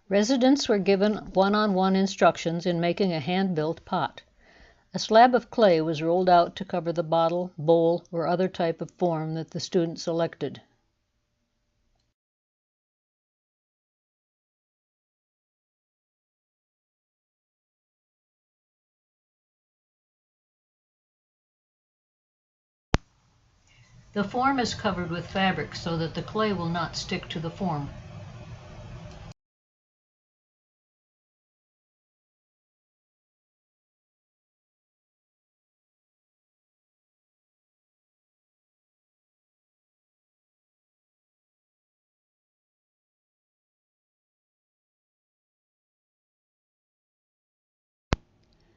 Residents were given one-on-one instructions in making a hand-built pot. A slab of clay was rolled out to cover the bottle, bowl, or other type of form that the student selected. The form is covered with fabric so that the clay will not stick to the form.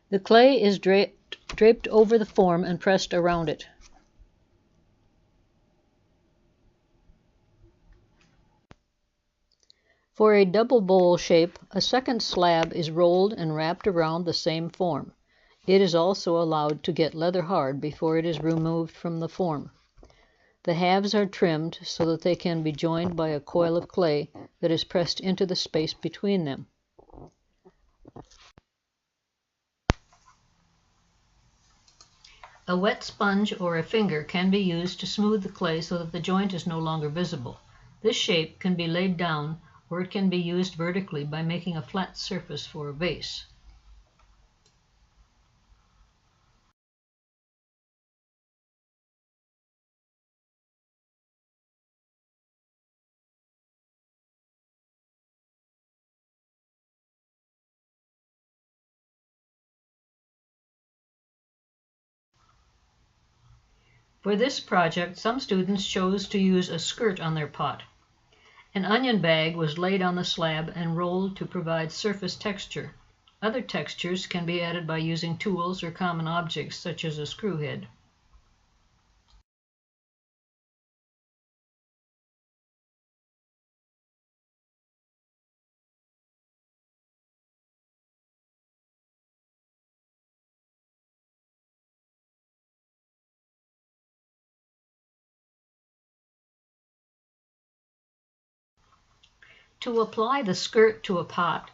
The clay is draped over the form and pressed around it. For a double bowl shape, a second slab is rolled and wrapped around the same form. It is also allowed to get leather hard before it is removed from the form. The halves are trimmed so that they can be joined by a coil of clay that is pressed into the space between them. A wet sponge or a finger can be used to smooth the clay so that the joint is no longer visible. This shape can be laid down, or it can be used vertically by making a flat surface for a vase. For this project, some students chose to use a skirt on their pot. An onion bag was laid on the slab and rolled to provide surface texture. Other textures can be added by using tools or common objects such as a screw head. To apply the skirt to a pot,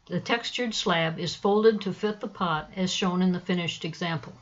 the textured slab is folded to fit the pot as shown in the finished example.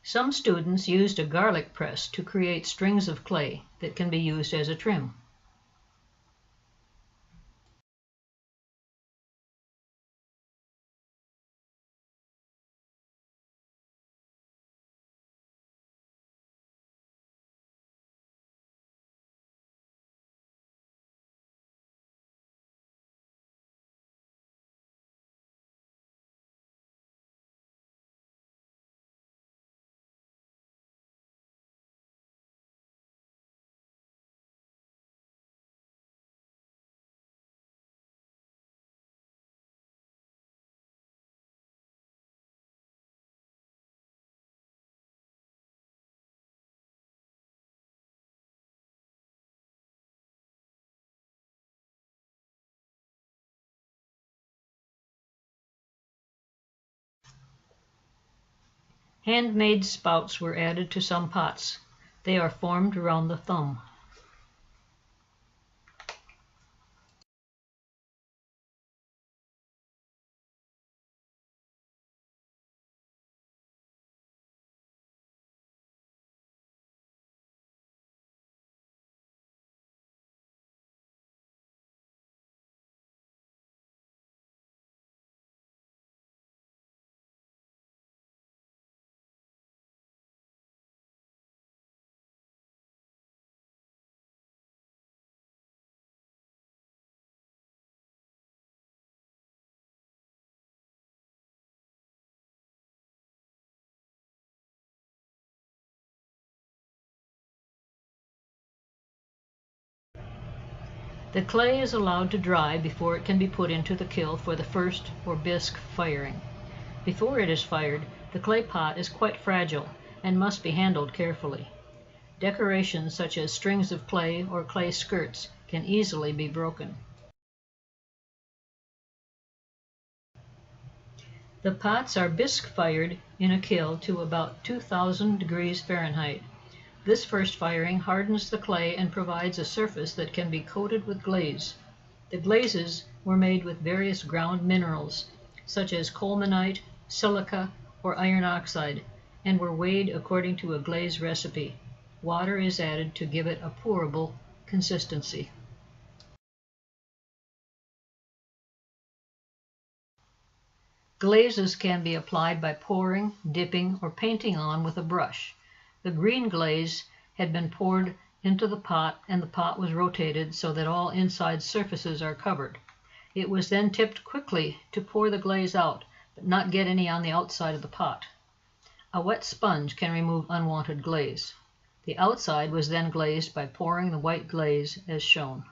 Some students used a garlic press to create strings of clay that can be used as a trim. Handmade spouts were added to some pots. They are formed around the thumb. The clay is allowed to dry before it can be put into the kiln for the first or bisque firing. Before it is fired, the clay pot is quite fragile and must be handled carefully. Decorations such as strings of clay or clay skirts can easily be broken. The pots are bisque fired in a kiln to about 2000 degrees Fahrenheit. This first firing hardens the clay and provides a surface that can be coated with glaze. The glazes were made with various ground minerals, such as colemanite, silica, or iron oxide, and were weighed according to a glaze recipe. Water is added to give it a pourable consistency. Glazes can be applied by pouring, dipping, or painting on with a brush. The green glaze had been poured into the pot and the pot was rotated so that all inside surfaces are covered. It was then tipped quickly to pour the glaze out, but not get any on the outside of the pot. A wet sponge can remove unwanted glaze. The outside was then glazed by pouring the white glaze as shown.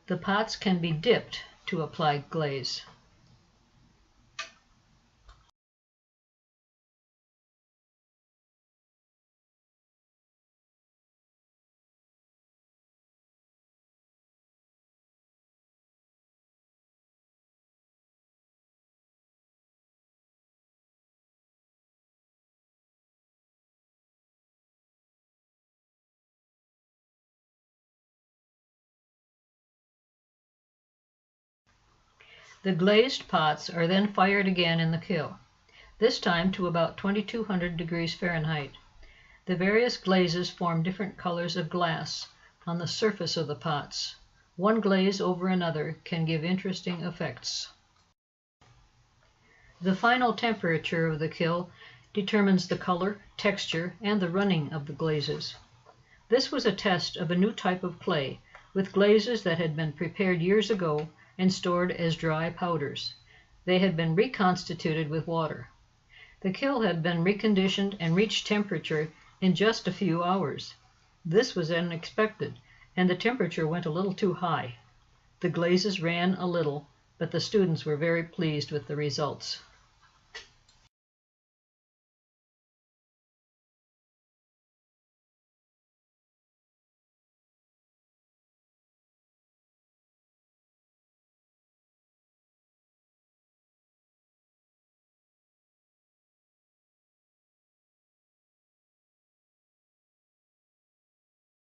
The pots can be dipped to apply glaze. The glazed pots are then fired again in the kiln, this time to about 2200 degrees Fahrenheit. The various glazes form different colors of glass on the surface of the pots. One glaze over another can give interesting effects. The final temperature of the kiln determines the color, texture, and the running of the glazes. This was a test of a new type of clay, with glazes that had been prepared years ago and stored as dry powders. They had been reconstituted with water. The kiln had been reconditioned and reached temperature in just a few hours. This was unexpected, and the temperature went a little too high. The glazes ran a little, but the students were very pleased with the results.